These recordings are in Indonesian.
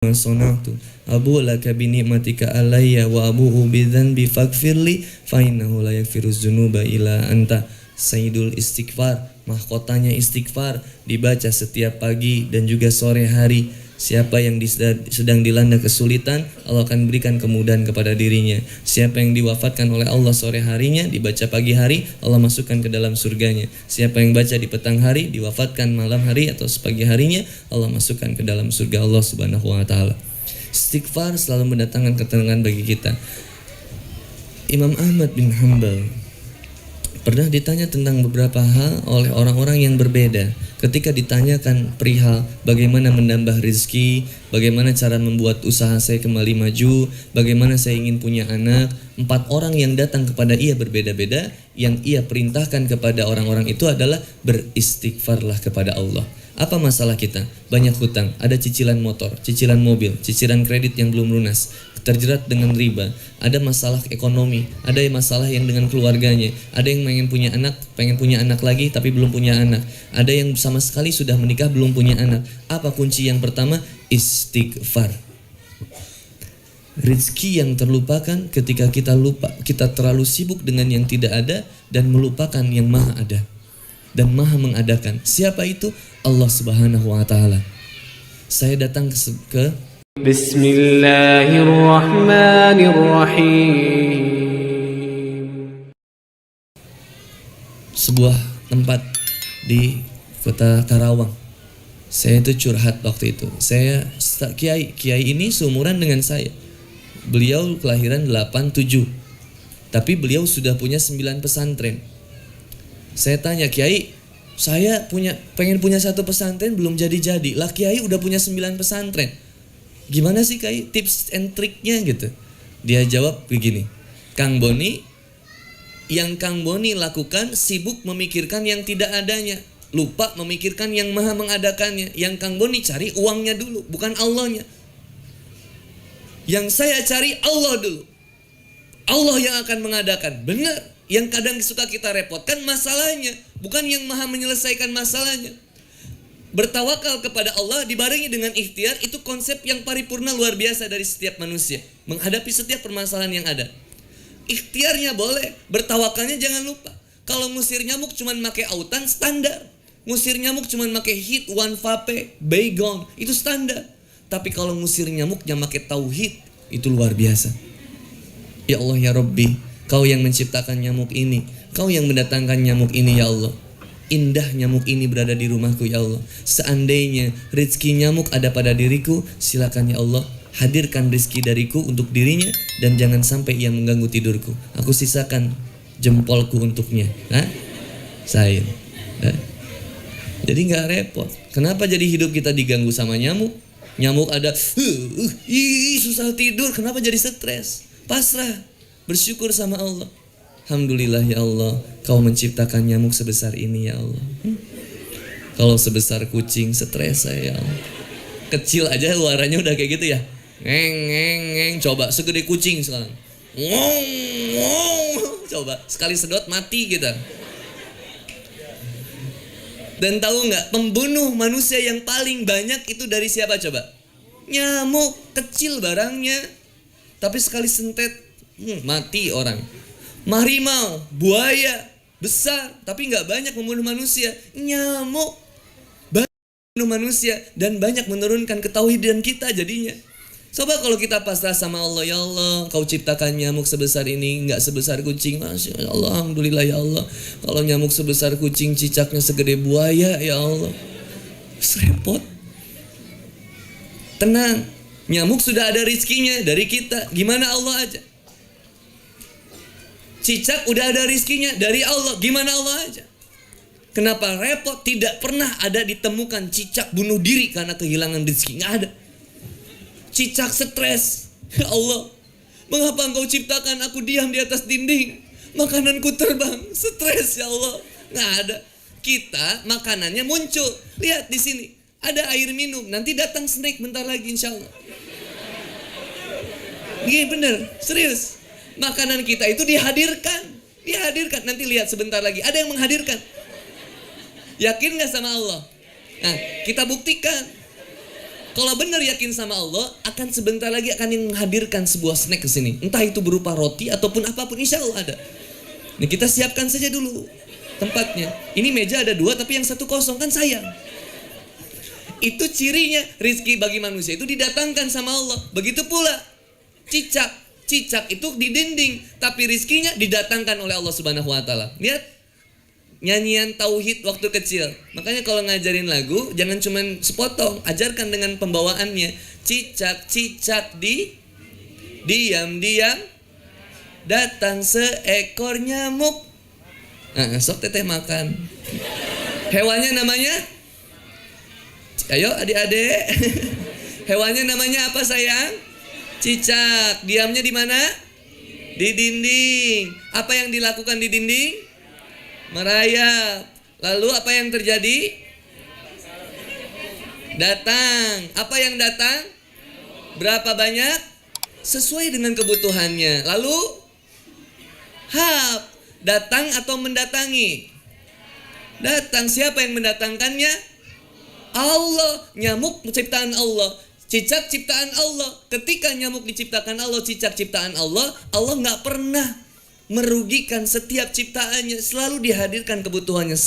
ma sana'tu abu laka bi ni'matika alayya wa abu'u bi dzanbi faghfirli fa innahu la yaghfiruz dzunuba illa anta. Sayyidul istighfar, mahkotanya istighfar dibaca setiap pagi dan juga sore hari. Siapa yang sedang dilanda kesulitan, Allah akan berikan kemudahan kepada dirinya. Siapa yang diwafatkan oleh Allah sore harinya, dibaca pagi hari, Allah masukkan ke dalam surganya. Siapa yang baca di petang hari, diwafatkan malam hari atau sepagi harinya, Allah masukkan ke dalam surga Allah Subhanahu wa taala. Istighfar selalu mendatangkan ketenangan bagi kita. Imam Ahmad bin Hanbal pernah ditanya tentang beberapa hal oleh orang-orang yang berbeda. Ketika ditanyakan perihal bagaimana menambah rezeki, bagaimana cara membuat usaha saya kembali maju, bagaimana saya ingin punya anak, 4 orang yang datang kepada ia berbeda-beda. Yang ia perintahkan kepada orang-orang itu adalah beristighfarlah kepada Allah. Apa masalah kita? Banyak hutang, ada cicilan motor, cicilan mobil, cicilan kredit yang belum lunas, terjerat dengan riba, ada masalah ekonomi, ada masalah yang dengan keluarganya, ada yang pengen punya anak lagi tapi belum punya anak, ada yang sama sekali sudah menikah belum punya anak. Apa kunci yang pertama? Istighfar. Rezeki yang terlupakan ketika kita terlalu sibuk dengan yang tidak ada dan melupakan yang maha ada dan maha mengadakan. Siapa itu? Allah Subhanahu wa taala. Saya datang ke Bismillahirrahmanirrahim. Sebuah tempat di kota Karawang. Saya itu curhat waktu itu. Kiai ini seumuran dengan saya. Beliau kelahiran 87. Tapi beliau sudah punya 9 pesantren. Saya tanya, Kiai, saya pengen punya 1 pesantren belum jadi-jadi. Lah Kiai udah punya 9 pesantren. Gimana sih Kiai tips and triknya gitu? Dia jawab begini, Kang Boni, yang Kang Boni lakukan sibuk memikirkan yang tidak adanya, lupa memikirkan yang maha mengadakannya. Yang Kang Boni cari uangnya dulu, bukan Allahnya. Yang saya cari Allah dulu. Allah yang akan mengadakan. Benar. Yang kadang suka kita repotkan masalahnya, bukan yang maha menyelesaikan masalahnya. Bertawakal kepada Allah dibarengi dengan ikhtiar, itu konsep yang paripurna luar biasa dari setiap manusia menghadapi setiap permasalahan yang ada. Ikhtiarnya boleh, bertawakalnya jangan lupa. Kalau ngusir nyamuk cuman pakai autan, standar. Ngusir nyamuk cuman pakai hit, one vape, baygon, itu standar. Tapi kalau ngusir nyamuknya pakai tauhid, itu luar biasa. Ya Allah ya Rabbi, Kau yang menciptakan nyamuk ini, Kau yang mendatangkan nyamuk ini ya Allah. Indah nyamuk ini berada di rumahku ya Allah. Seandainya rezeki nyamuk ada pada diriku, silakan ya Allah, hadirkan rezeki dariku untuk dirinya dan jangan sampai ia mengganggu tidurku. Aku sisakan jempolku untuknya. Saya. Jadi nggak repot. Kenapa jadi hidup kita diganggu sama nyamuk? Nyamuk ada, susah tidur. Kenapa jadi stres? Pasrah, bersyukur sama Allah. Alhamdulillah ya Allah, Kau menciptakan nyamuk sebesar ini ya Allah. Kalau sebesar kucing, stres saya ya Allah. Kecil aja suaranya udah kayak gitu ya. Ngeng. Coba segede kucing sekarang. Ngong. Coba sekali sedot mati kita. Dan tahu nggak, pembunuh manusia yang paling banyak itu dari siapa coba? Nyamuk. Kecil barangnya, tapi sekali sentet mati orang. Harimau, buaya besar, tapi nggak banyak membunuh manusia. Nyamuk banyak membunuh manusia dan banyak menurunkan ketauhidan kita jadinya. Coba kalau kita pasrah sama Allah, ya Allah, Kau ciptakan nyamuk sebesar ini, nggak sebesar kucing. Masya Allah, alhamdulillah ya Allah. Kalau nyamuk sebesar kucing, cicaknya segede buaya, ya Allah, repot. Tenang, nyamuk sudah ada rizkinya dari kita. Gimana Allah aja? Cicak udah ada rizkinya dari Allah. Gimana Allah aja? Kenapa repot? Tidak pernah ada ditemukan cicak bunuh diri karena kehilangan rizki. Nggak ada. Cicak stres. Ya Allah, mengapa Engkau ciptakan aku diam di atas dinding? Makananku terbang. Stres ya Allah. Nggak ada. Kita makanannya muncul. Lihat di sini. Ada air minum. Nanti datang snack bentar lagi insya Allah. Iya bener. Serius. Makanan kita itu dihadirkan. Nanti lihat sebentar lagi ada yang menghadirkan. Yakin gak sama Allah? Nah, kita buktikan. Kalau benar yakin sama Allah, akan sebentar lagi akan yang menghadirkan sebuah snack ke sini. Entah itu berupa roti ataupun apapun, insya Allah ada. Nah, kita siapkan saja dulu tempatnya. Ini meja ada 2 tapi yang 1 kosong, kan sayang. Itu cirinya rizki bagi manusia itu didatangkan sama Allah. Begitu pula cicak. Cicak itu di dinding, tapi rizkinya didatangkan oleh Allah Subhanahu wa taala. Lihat nyanyian tauhid waktu kecil. Makanya kalau ngajarin lagu jangan cuman sepotong, ajarkan dengan pembawaannya. Cicak-cicak diam-diam datang seekor nyamuk. Nah, sok teteh makan. Hewannya namanya? Ayo adik-adik. Hewannya namanya apa sayang? Cicak. Diamnya di mana? Di dinding. Apa yang dilakukan di dinding? Merayap. Lalu apa yang terjadi? Datang. Apa yang datang? Berapa banyak? Sesuai dengan kebutuhannya. Lalu hap. Datang atau mendatangi? Datang. Siapa yang mendatangkannya? Allah. Nyamuk ciptaan Allah. Cicak ciptaan Allah. Ketika nyamuk diciptakan Allah, cicak ciptaan Allah, Allah gak pernah merugikan setiap ciptaannya. Selalu dihadirkan kebutuhannya.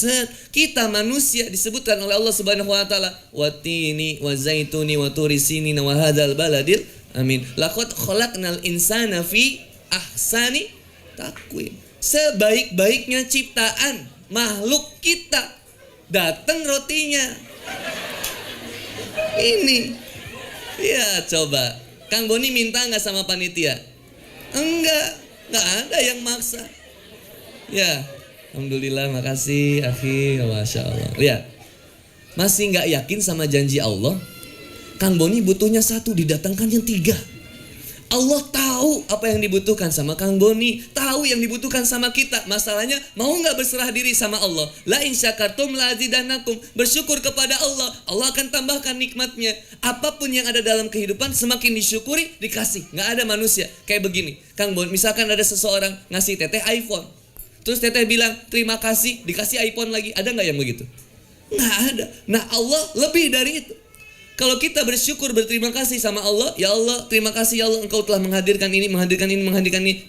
Kita manusia disebutkan oleh Allah Subhanahu wa taala, "Watini wa zaituni wa turi sinina wa hadzal baladil amin. Laqad khalaqnal insana fi ahsani taqwim." Sebaik-baiknya ciptaan makhluk kita, datang rotinya. Ini. Ya coba, Kang Boni minta nggak sama panitia? Enggak ada yang maksa. Ya, alhamdulillah, makasih, akhi, masya Allah. Lihat, masih nggak yakin sama janji Allah? Kang Boni butuhnya 1, didatangkan yang 3. Allah tahu apa yang dibutuhkan sama Kang Boni, tahu yang dibutuhkan sama kita. Masalahnya mau nggak berserah diri sama Allah? La in syakartum la azidannakum. Bersyukur kepada Allah, Allah akan tambahkan nikmatnya. Apapun yang ada dalam kehidupan semakin disyukuri dikasih. Nggak ada manusia kayak begini. Kang Boni, misalkan ada seseorang ngasih teteh iPhone, terus teteh bilang terima kasih, dikasih iPhone lagi. Ada nggak yang begitu? Nggak ada. Nah Allah lebih dari itu. Kalau kita bersyukur, berterima kasih sama Allah, ya Allah, terima kasih ya Allah, Engkau telah menghadirkan ini,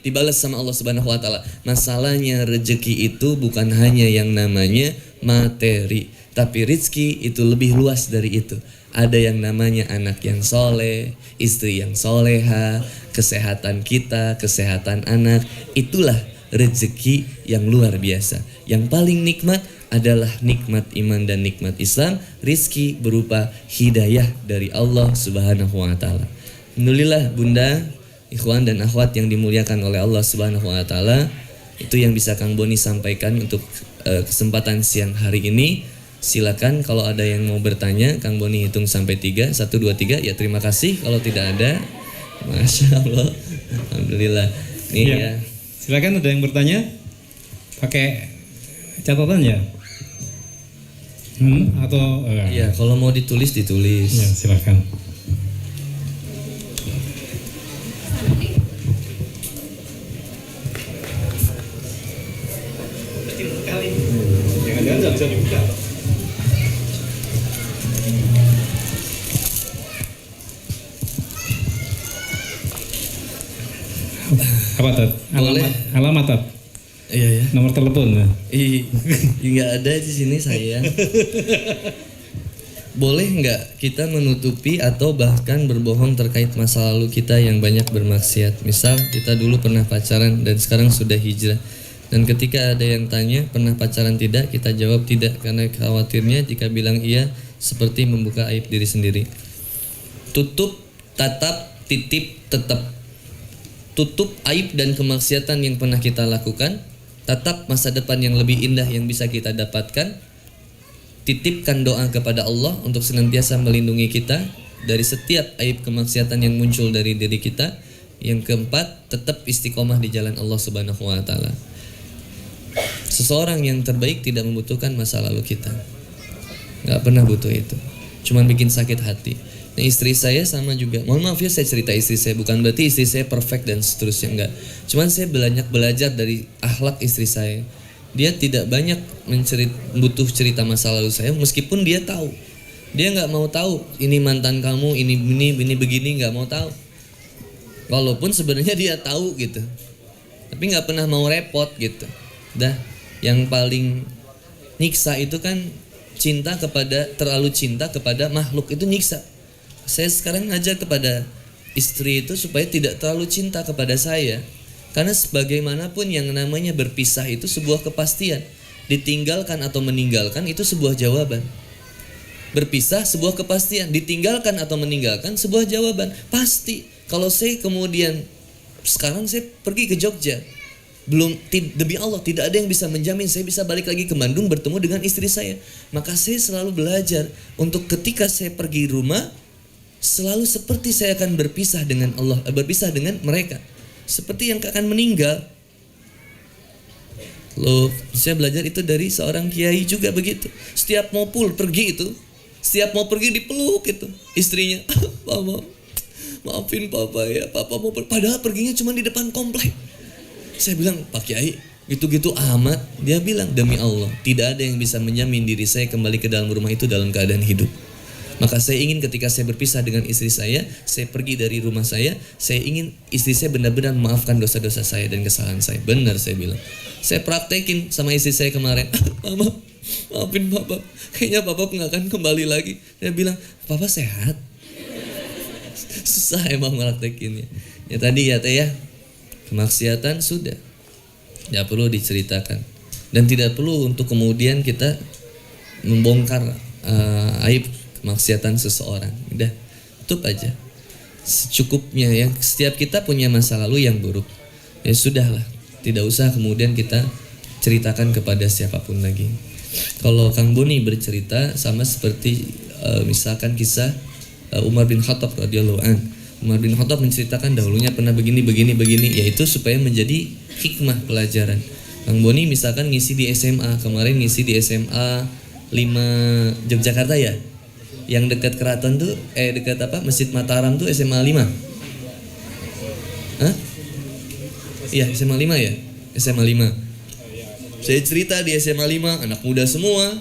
dibalas sama Allah Subhanahu wa taala. Masalahnya rezeki itu bukan hanya yang namanya materi, tapi rezeki itu lebih luas dari itu. Ada yang namanya anak yang soleh, istri yang soleha, kesehatan kita, kesehatan anak. Itulah rezeki yang luar biasa. Yang paling nikmat adalah nikmat iman dan nikmat Islam. Rizki berupa hidayah dari Allah Subhanahu wa taala. Alhamdulillah Bunda, ikhwan dan akhwat yang dimuliakan oleh Allah Subhanahu wa taala, itu yang bisa Kang Boni sampaikan untuk kesempatan siang hari ini. Silakan kalau ada yang mau bertanya, Kang Boni hitung sampai 3, 1 2 3, ya terima kasih. Kalau tidak ada, masya Allah, alhamdulillah. Nih ya. Silakan, ada yang bertanya? Pakai catatan ya? Atau ya kalau mau ditulis ya, silakan. Jangan-jangan nggak bisa dibuka. Apa Tat? Alamat Tat? Iya ya. Nomor telepon? Nggak ada di sini sayang. Boleh nggak kita menutupi atau bahkan berbohong terkait masa lalu kita yang banyak bermaksiat? Misal kita dulu pernah pacaran dan sekarang sudah hijrah. Dan ketika ada yang tanya pernah pacaran tidak, kita jawab tidak, karena khawatirnya jika bilang iya seperti membuka aib diri sendiri. Tutup, tatap, titip, tetap. Tutup aib dan kemaksiatan yang pernah kita lakukan. Tatap masa depan yang lebih indah yang bisa kita dapatkan. Titipkan doa kepada Allah untuk senantiasa melindungi kita dari setiap aib kemaksiatan yang muncul dari diri kita. Yang keempat, tetap istiqomah di jalan Allah Subhanahu wa taala. Seseorang yang terbaik tidak membutuhkan masa lalu kita. Gak pernah butuh itu. Cuman bikin sakit hati. Nah, istri saya sama juga. Mohon maaf ya saya cerita istri saya, bukan berarti istri saya perfect dan seterusnya, enggak. Cuman saya banyak belajar dari akhlak istri saya. Dia tidak banyak butuh cerita masa lalu saya, meskipun dia tahu. Dia nggak mau tahu ini mantan kamu, ini begini, nggak mau tahu. Walaupun sebenarnya dia tahu gitu, tapi nggak pernah mau repot gitu. Yang paling nyiksa itu kan terlalu cinta kepada makhluk, itu nyiksa. Saya sekarang ngajak kepada istri itu supaya tidak terlalu cinta kepada saya, karena sebagaimanapun yang namanya berpisah itu sebuah kepastian. Ditinggalkan atau meninggalkan itu sebuah jawaban. Berpisah sebuah kepastian, ditinggalkan atau meninggalkan sebuah jawaban pasti. Kalau saya kemudian sekarang saya pergi ke Jogja, demi Allah tidak ada yang bisa menjamin saya bisa balik lagi ke Bandung bertemu dengan istri saya. Maka saya selalu belajar untuk ketika saya pergi rumah, selalu seperti saya akan berpisah dengan Allah, berpisah dengan mereka, seperti yang akan meninggal. Loh, saya belajar itu dari seorang kiai juga begitu. Setiap mau pergi itu, setiap mau pergi dipeluk itu istrinya. Mama, maafin papa ya, papa mau padahal perginya cuma di depan komplek. Saya bilang, Pak Kiai, gitu-gitu amat. Dia bilang, demi Allah, tidak ada yang bisa menjamin diri saya kembali ke dalam rumah itu dalam keadaan hidup. Maka saya ingin ketika saya berpisah dengan istri saya pergi dari rumah saya ingin istri saya benar-benar memaafkan dosa-dosa saya dan kesalahan saya. Benar saya bilang. Saya praktekin sama istri saya kemarin. Mama, maafin papa. Kayaknya papa nggak akan kembali lagi. Dia bilang, papa sehat. Susah emang praktekinnya. Ya tadi ya teh ya, kemaksiatan sudah, tidak perlu diceritakan dan tidak perlu untuk kemudian kita membongkar aib kemaksiatan seseorang. Udah, tutup aja secukupnya ya. Setiap kita punya masa lalu yang buruk, ya sudahlah, tidak usah kemudian kita ceritakan kepada siapapun lagi. Kalau Kang Boni bercerita sama seperti misalkan kisah Umar bin Khattab radhiyallahu an. Umar bin Khattab menceritakan dahulunya pernah begini, yaitu supaya menjadi hikmah pelajaran. Kang Boni misalkan ngisi di SMA, kemarin ngisi di SMA 5 Yogyakarta ya, yang dekat keraton tuh, dekat apa, Masjid Mataram tuh SMA 5. Hah? Iya SMA 5 ya, SMA 5. Saya cerita di SMA 5, anak muda semua.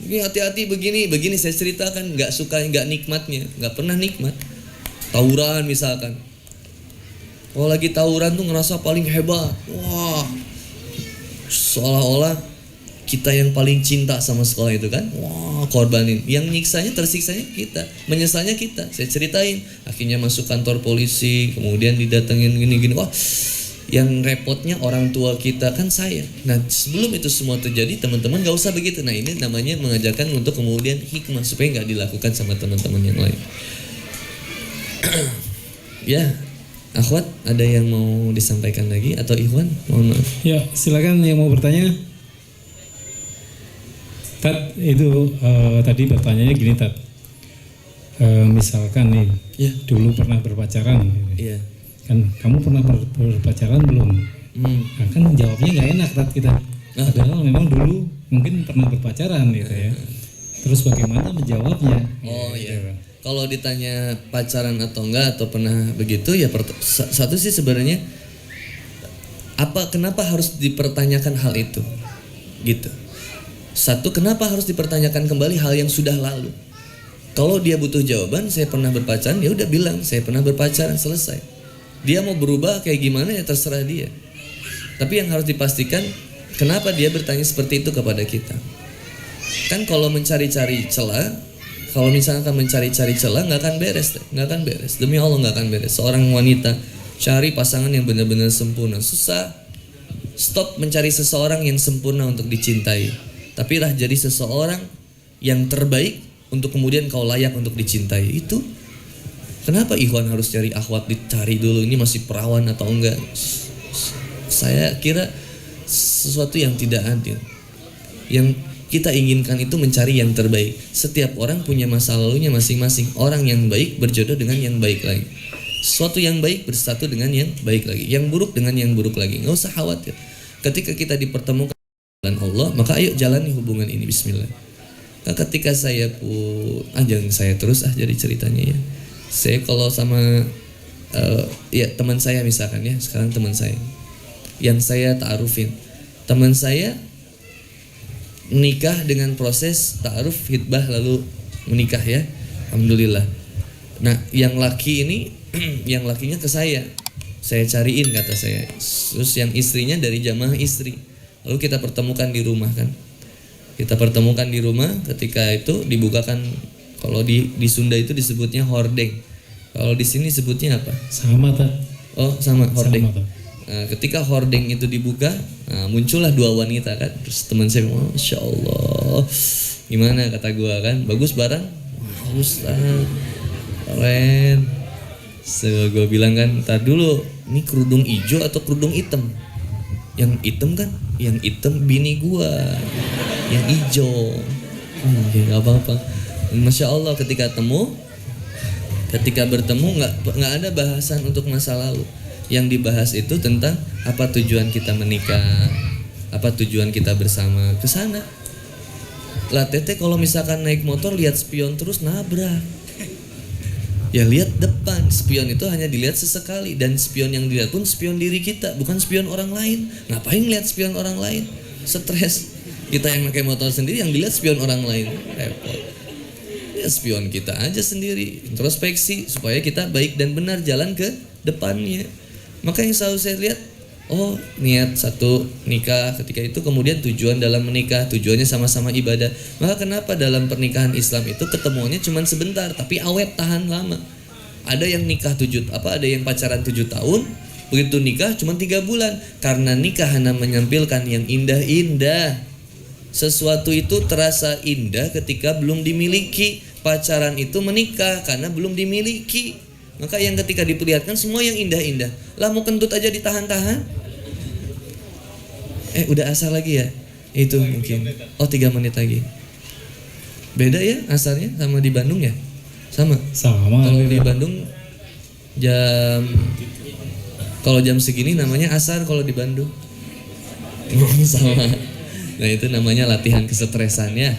Ini hati-hati begini, saya ceritakan, nggak nikmatnya, nggak pernah nikmat. Tawuran misalkan, kalau lagi tawuran tuh ngerasa paling hebat, wah, seolah-olah kita yang paling cinta sama sekolah itu kan, wah, korbanin. Yang nyiksanya, tersiksanya kita, menyesalnya kita. Saya ceritain, akhirnya masuk kantor polisi, kemudian didatengin gini-gini, wah, yang repotnya orang tua kita kan saya. Nah sebelum itu semua terjadi, teman-teman gak usah begitu. Nah ini namanya mengajarkan untuk kemudian hikmah supaya gak dilakukan sama teman-teman yang lain. Ya, Akhwat, ada yang mau disampaikan lagi atau Ikhwan? Mohon maaf. Ya, silakan yang mau bertanya. Tat, itu tadi pertanyaannya gini, Tat. Misalkan nih, ya, dulu pernah berpacaran. Iya. Kan kamu pernah berpacaran belum? Nah, kan jawabnya nggak enak, Tat, kita. Padahal memang dulu mungkin pernah berpacaran gitu ya. Terus bagaimana menjawabnya? Oh gitu. iya. Kalau ditanya pacaran atau enggak atau pernah begitu ya, satu sih sebenarnya kenapa harus dipertanyakan hal itu gitu. Satu, kenapa harus dipertanyakan kembali hal yang sudah lalu? Kalau dia butuh jawaban, saya pernah berpacaran, ya udah bilang saya pernah berpacaran, selesai. Dia mau berubah kayak gimana ya terserah dia. Tapi yang harus dipastikan, kenapa dia bertanya seperti itu kepada kita? Kan kalau mencari-cari celah, kalau misalkan mencari-cari celah, nggak akan beres, nggak akan beres. Demi Allah nggak akan beres. Seorang wanita cari pasangan yang benar-benar sempurna, susah. Stop mencari seseorang yang sempurna untuk dicintai. Tapi lah jadi seseorang yang terbaik untuk kemudian kau layak untuk dicintai. Itu kenapa Ikhwan harus cari akhwat, dicari dulu ini masih perawan atau enggak? Saya kira sesuatu yang tidak adil. Yang kita inginkan itu mencari yang terbaik. Setiap orang punya masa lalunya masing-masing. Orang yang baik berjodoh dengan yang baik lagi. Sesuatu yang baik bersatu dengan yang baik lagi. Yang buruk dengan yang buruk lagi. Nggak usah khawatir. Ketika kita dipertemukan dengan Allah, maka ayo jalani hubungan ini. Bismillah. Nah, ketika saya jangan saya terus jadi ceritanya ya. Saya kalau sama ya teman saya misalkan ya, sekarang teman saya yang saya ta'arufin, teman saya nikah dengan proses ta'aruf, hitbah, lalu menikah ya. Alhamdulillah. Nah, yang laki ini yang lakinya ke saya cariin kata saya. Terus yang istrinya dari jamaah istri. Lalu kita pertemukan di rumah kan. Kita pertemukan di rumah, ketika itu dibukakan, kalau di Sunda itu disebutnya hordeng. Kalau di sini sebutnya apa? Sama tak? Oh, sama hordeng. Sama, Nah, ketika hordeng itu dibuka, nah, muncullah dua wanita kan. Terus teman saya, Masya Allah, gimana kata gua kan? Bagus barang? Bagus lah, keren. So, gue bilang kan, ntar dulu, ini kerudung hijau atau kerudung hitam? Yang hitam kan? Yang hitam bini gua, yang hijau. Ya nggak apa-apa. Masya Allah, ketika bertemu nggak ada bahasan untuk masa lalu. Yang dibahas itu tentang apa tujuan kita menikah, apa tujuan kita bersama ke sana. Lah teteh kalau misalkan naik motor lihat spion terus nabrak. Ya lihat depan, spion itu hanya dilihat sesekali, dan spion yang dilihat pun spion diri kita, bukan spion orang lain. Ngapain lihat spion orang lain? Stres. Kita yang pakai motor sendiri yang dilihat spion orang lain. Repot. Ya spion kita aja sendiri, introspeksi supaya kita baik dan benar jalan ke depannya. Maka yang selalu saya lihat, oh niat satu nikah, ketika itu kemudian tujuan dalam menikah, tujuannya sama-sama ibadah. Maka kenapa dalam pernikahan Islam itu ketemuannya cuma sebentar tapi awet tahan lama. Ada yang nikah ada yang pacaran 7 tahun, begitu nikah cuma 3 bulan. Karena nikah hanya menyampilkan yang indah-indah. Sesuatu itu terasa indah ketika belum dimiliki. Pacaran itu menikah karena belum dimiliki. Maka yang ketika diperlihatkan semua yang indah-indah. Lah mau kentut aja ditahan-tahan. Udah asar lagi ya? Itu mungkin. Oh 3 menit lagi. Beda ya asarnya sama di Bandung ya? Sama? Sama. Kalau di Bandung kalau jam segini namanya asar, kalau di Bandung sama. Nah itu namanya latihan kesetresannya.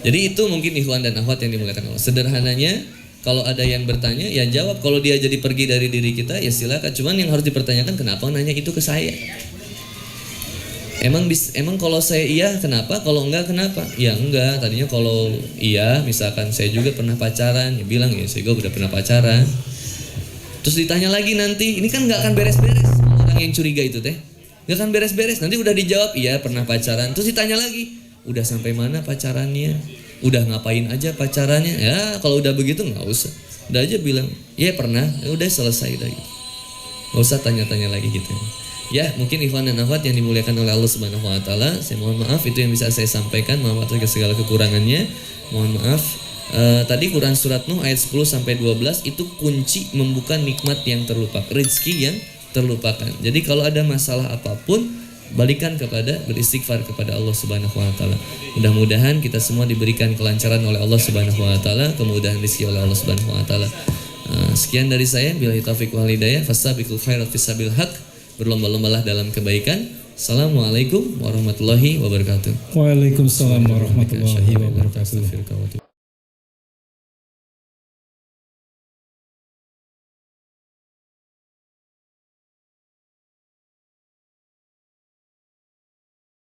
Jadi itu mungkin ikhwan dan akhwat yang dimuliakan Allah. Sederhananya, kalau ada yang bertanya, ya jawab. Kalau dia jadi pergi dari diri kita, ya silakan. Cuman yang harus dipertanyakan, kenapa nanya itu ke saya? Emang kalau saya iya, kenapa? Kalau enggak, kenapa? Ya enggak. Tadinya kalau iya, misalkan saya juga pernah pacaran, ya bilang ya saya juga udah pernah pacaran. Terus ditanya lagi nanti, ini kan nggak akan beres-beres. Orang yang curiga itu teh, nggak akan beres-beres. Nanti udah dijawab, iya pernah pacaran. Terus ditanya lagi, udah sampai mana pacarannya? Udah ngapain aja pacarannya? Ya kalau udah begitu nggak usah. Udah aja bilang, ya pernah, ya udah selesai lagi. Nggak usah tanya-tanya lagi gitu. Ya mungkin ikhwan dan akhwat yang dimuliakan oleh Allah Subhanahu Wa Taala, saya mohon maaf itu yang bisa saya sampaikan. Mohon maaf atas segala kekurangannya. Mohon maaf. Tadi Quran surat Nuh ayat 10 sampai 12 itu kunci membuka nikmat yang terlupakan, rezeki yang terlupakan. Jadi kalau ada masalah apapun, balikan beristighfar kepada Allah Subhanahu Wa Taala. Mudah-mudahan kita semua diberikan kelancaran oleh Allah Subhanahu Wa Taala, kemudahan rezeki oleh Allah Subhanahu Wa Taala. Sekian dari saya, billahi taufiq wal hidayah, fastabiqul khairat fisabil haq. Berlomba-lombalah dalam kebaikan. Assalamualaikum warahmatullahi wabarakatuh. Waalaikumsalam warahmatullahi wabarakatuh.